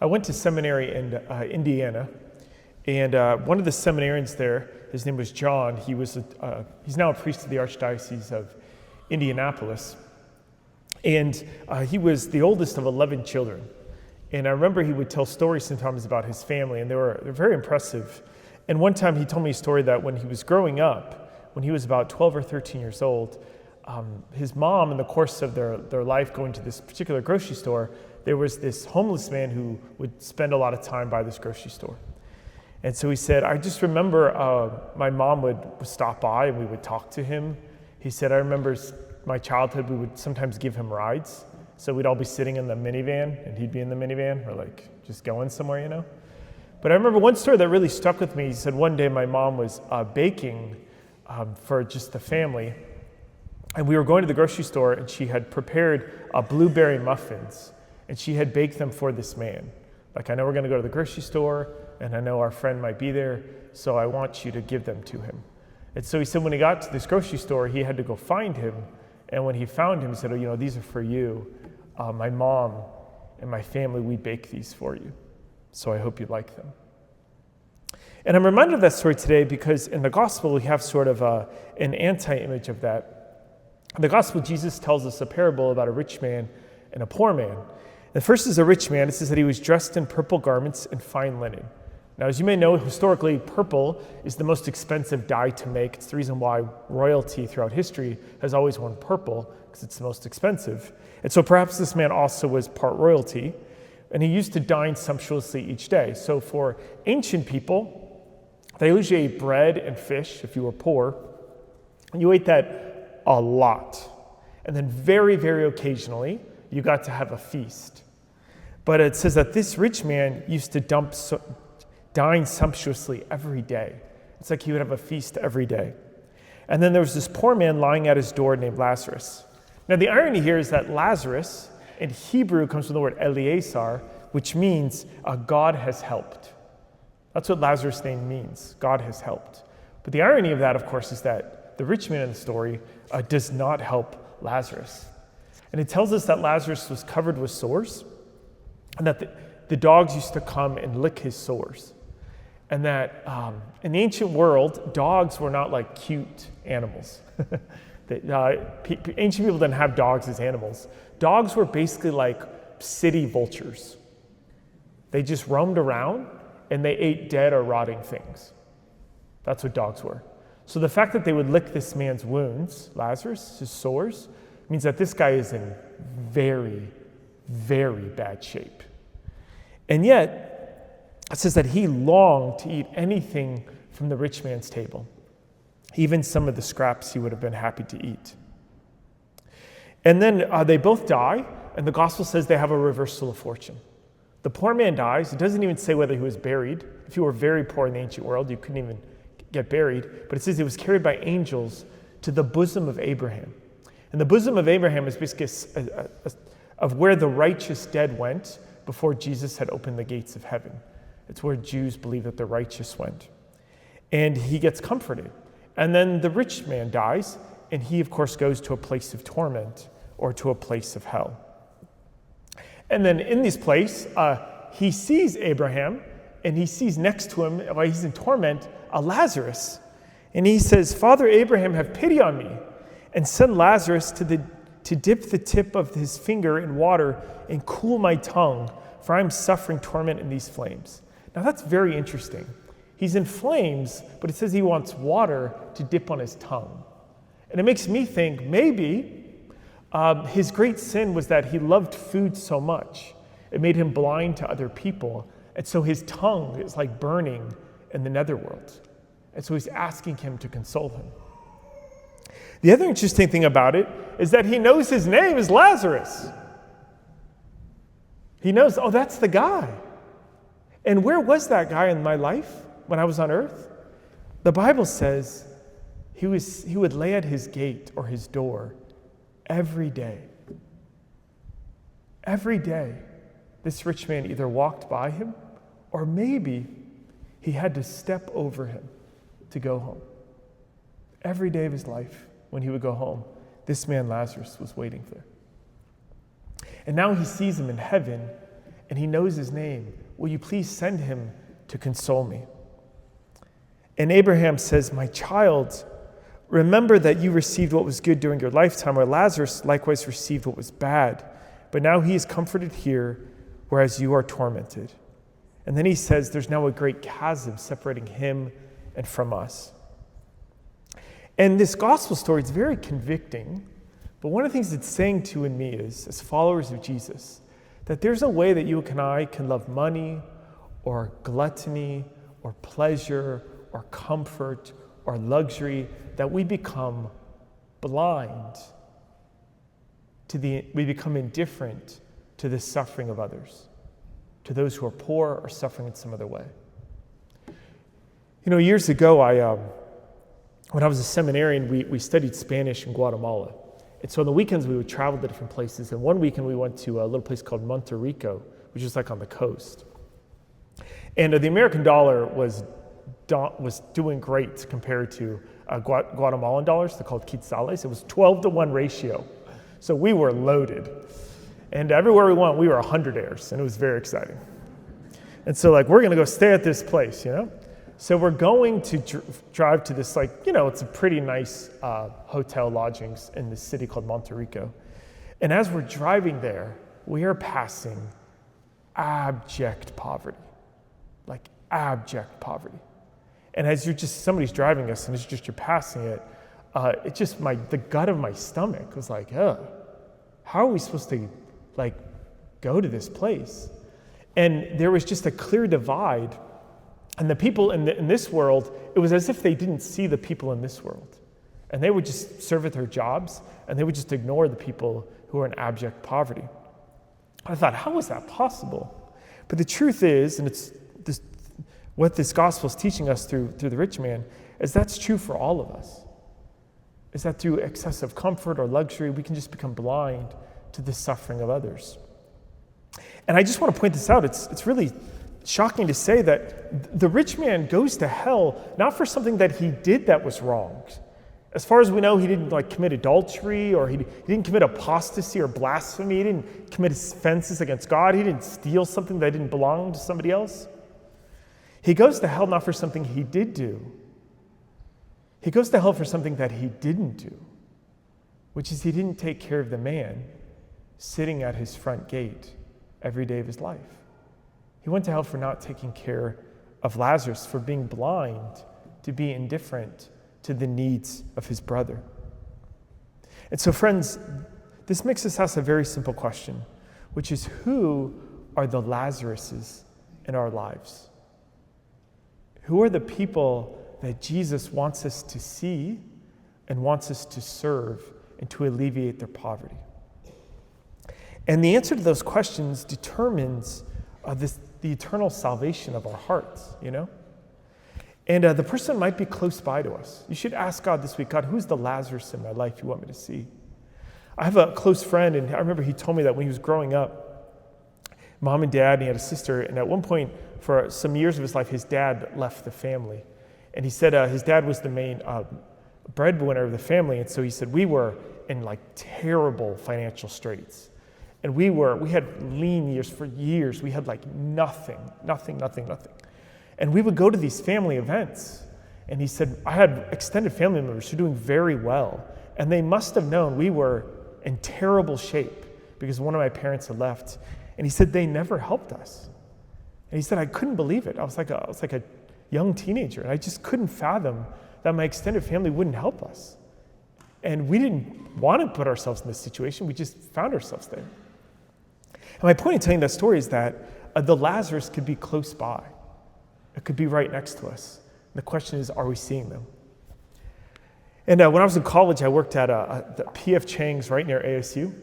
I went to seminary in Indiana, and one of the seminarians there, his name was John. He's now a priest of the Archdiocese of Indianapolis, and he was the oldest of 11 children. And I remember he would tell stories sometimes about his family, and they're very impressive. And one time he told me a story that when he was growing up, when he was about 12 or 13 years old, his mom, in the course of their life going to this particular grocery store, there was this homeless man who would spend a lot of time by this grocery store. And so he said, I just remember my mom would stop by and we would talk to him. He said, I remember my childhood, we would sometimes give him rides. So we'd all be sitting in the minivan and he'd be in the minivan or like just going somewhere, you know. But I remember one story that really stuck with me. He said one day my mom was baking for just the family. And we were going to the grocery store and she had prepared blueberry muffins and she had baked them for this man. Like, I know we're gonna go to the grocery store and I know our friend might be there, so I want you to give them to him. And so he said when he got to this grocery store, he had to go find him. And when he found him, he said, oh, these are for you. My mom and my family, we bake these for you. So I hope you like them. And I'm reminded of that story today because in the gospel, we have sort of an anti-image of that. In the gospel, Jesus tells us a parable about a rich man and a poor man. The first is a rich man. It says that he was dressed in purple garments and fine linen. Now, as you may know, historically, purple is the most expensive dye to make. It's the reason why royalty throughout history has always worn purple, because it's the most expensive. And so perhaps this man also was part royalty, and he used to dine sumptuously each day. So for ancient people, they usually ate bread and fish if you were poor, and you ate that a lot. And then very, very occasionally, you got to have a feast. But it says that this rich man used to dine sumptuously every day. It's like he would have a feast every day. And then there was this poor man lying at his door named Lazarus. Now the irony here is that Lazarus in Hebrew comes from the word Eleazar, which means God has helped. That's what Lazarus' name means, God has helped. But the irony of that, of course, is that the rich man in the story does not help Lazarus. And it tells us that Lazarus was covered with sores, and that the dogs used to come and lick his sores. And that in the ancient world, dogs were not like cute animals. Ancient people didn't have dogs as animals. Dogs were basically like city vultures. They just roamed around and they ate dead or rotting things. That's what dogs were. So the fact that they would lick this man's wounds, Lazarus, his sores, means that this guy is in very, very bad shape. And yet, it says that he longed to eat anything from the rich man's table, even some of the scraps he would have been happy to eat. And then they both die, and the gospel says they have a reversal of fortune. The poor man dies. It doesn't even say whether he was buried. If you were very poor in the ancient world, you couldn't even get buried. But it says he was carried by angels to the bosom of Abraham. And the bosom of Abraham is basically of where the righteous dead went before Jesus had opened the gates of heaven. It's where Jews believe that the righteous went. And he gets comforted. And then the rich man dies, and he, of course, goes to a place of torment or to a place of hell. And then in this place, he sees Abraham, and he sees next to him, while he's in torment, Lazarus. And he says, Father Abraham, have pity on me, and send Lazarus to dip the tip of his finger in water and cool my tongue, for I am suffering torment in these flames. Now that's very interesting. He's in flames, but it says he wants water to dip on his tongue. And it makes me think maybe his great sin was that he loved food so much. It made him blind to other people. And so his tongue is like burning in the netherworld. And so he's asking him to console him. The other interesting thing about it is that he knows his name is Lazarus. He knows, oh, that's the guy. And where was that guy in my life when I was on earth? The Bible says he would lay at his gate or his door every day. Every day, this rich man either walked by him or maybe he had to step over him to go home. Every day of his life, when he would go home, this man Lazarus was waiting there. And now he sees him in heaven, and he knows his name. Will you please send him to console me?" And Abraham says, "My child, remember that you received what was good during your lifetime, where Lazarus likewise received what was bad. But now he is comforted here, whereas you are tormented." And then he says, "There's now a great chasm separating him and from us." And this gospel story is very convicting. But one of the things it's saying to you and me is, as followers of Jesus, that there's a way that you and I can love money or gluttony or pleasure or comfort or luxury, that we become blind we become indifferent to the suffering of others, to those who are poor or suffering in some other way. Years ago, when I was a seminarian, we studied Spanish in Guatemala. And so on the weekends, we would travel to different places. And one weekend, we went to a little place called Monte Rico, which is like on the coast. And the American dollar was doing great compared to Guatemalan dollars. They're called quetzales. It was 12-to-1 ratio. So we were loaded. And everywhere we went, we were 100-aires, and it was very exciting. And so, we're going to go stay at this place, So we're going to drive to this, it's a pretty nice hotel lodgings in this city called Monte Rico. And as we're driving there, we are passing abject poverty, abject poverty. And as somebody's driving us, and it's just you're passing it, the gut of my stomach was like, how are we supposed to, go to this place? And there was just a clear divide. And the people in this world, it was as if they didn't see the people in this world. And they would just serve at their jobs, and they would just ignore the people who are in abject poverty. I thought, how is that possible? But the truth is, and it's what this gospel is teaching us through the rich man, is that's true for all of us. Is that through excessive comfort or luxury, we can just become blind to the suffering of others. And I just want to point this out. It's really shocking to say that the rich man goes to hell not for something that he did that was wrong. As far as we know, he didn't commit adultery, or he didn't commit apostasy or blasphemy. He didn't commit offenses against God. He didn't steal something that didn't belong to somebody else. He goes to hell not for something he did do. He goes to hell for something that he didn't do, which is he didn't take care of the man sitting at his front gate every day of his life. He went to hell for not taking care of Lazarus, for being blind to be indifferent to the needs of his brother. And so, friends, this makes us ask a very simple question, which is, who are the Lazaruses in our lives? Who are the people that Jesus wants us to see and wants us to serve and to alleviate their poverty? And the answer to those questions determines the eternal salvation of our hearts, And the person might be close by to us. You should ask God this week, God, who's the Lazarus in my life you want me to see? I have a close friend, and I remember he told me that when he was growing up, mom and dad, and he had a sister, and at one point, for some years of his life, his dad left the family. And he said his dad was the main breadwinner of the family, and so he said we were in terrible financial straits. And we had lean years for years. We had nothing. And we would go to these family events. And he said, I had extended family members who were doing very well. And they must have known we were in terrible shape because one of my parents had left. And he said, they never helped us. And he said, I couldn't believe it. I was like a young teenager. And I just couldn't fathom that my extended family wouldn't help us. And we didn't want to put ourselves in this situation. We just found ourselves there. And my point in telling that story is that the Lazarus could be close by. It could be right next to us. And the question is, are we seeing them? And when I was in college, I worked at the P.F. Chang's right near ASU.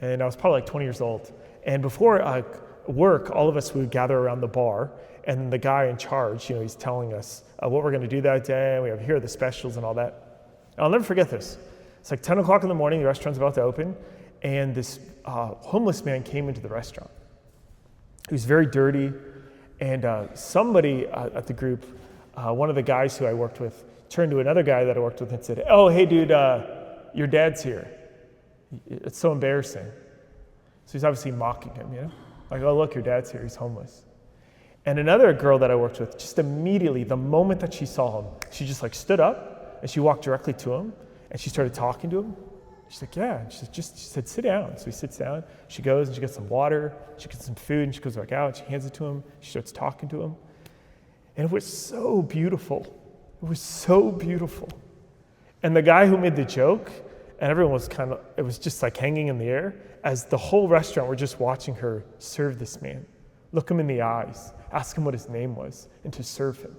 And I was probably 20 years old. And before work, all of us would gather around the bar. And the guy in charge, he's telling us what we're going to do that day. And here are the specials and all that. And I'll never forget this. It's 10 o'clock in the morning. The restaurant's about to open. And this homeless man came into the restaurant. He was very dirty, and somebody at the group, one of the guys who I worked with, turned to another guy that I worked with and said, oh, hey, dude, your dad's here. It's so embarrassing. So he's obviously mocking him, Like, oh, look, your dad's here, he's homeless. And another girl that I worked with, just immediately, the moment that she saw him, she just like stood up and she walked directly to him and she started talking to him. She's like, yeah. And she said, sit down. So he sits down. She goes and she gets some water. She gets some food and she goes back out and she hands it to him. She starts talking to him. And it was so beautiful. It was so beautiful. And the guy who made the joke, and everyone was it was just like hanging in the air as the whole restaurant were just watching her serve this man, look him in the eyes, ask him what his name was, and to serve him.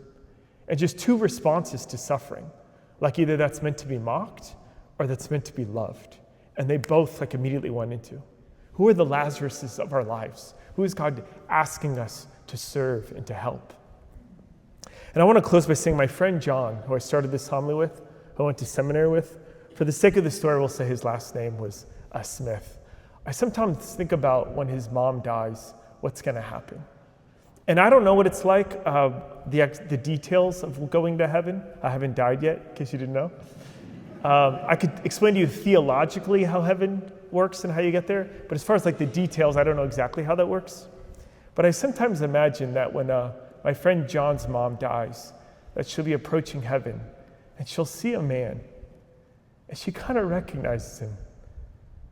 And just two responses to suffering. Like either that's meant to be mocked or that's meant to be loved. And they both like immediately went into, who are the Lazaruses of our lives? Who is God asking us to serve and to help? And I want to close by saying my friend John, who I started this homily with, who I went to seminary with, for the sake of the story, we'll say his last name was Smith. I sometimes think about when his mom dies, what's going to happen. And I don't know what it's like, the details of going to heaven. I haven't died yet, in case you didn't know. I could explain to you theologically how heaven works and how you get there, but as far as like the details, I don't know exactly how that works. But I sometimes imagine that when my friend John's mom dies, that she'll be approaching heaven and she'll see a man and she kind of recognizes him.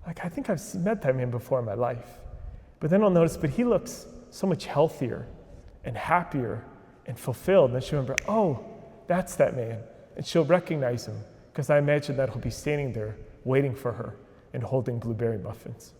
Like, I think I've met that man before in my life. But then I'll notice, but he looks so much healthier and happier and fulfilled. And then she'll remember, oh, that's that man. And she'll recognize him because I imagine that he'll be standing there waiting for her and holding blueberry muffins.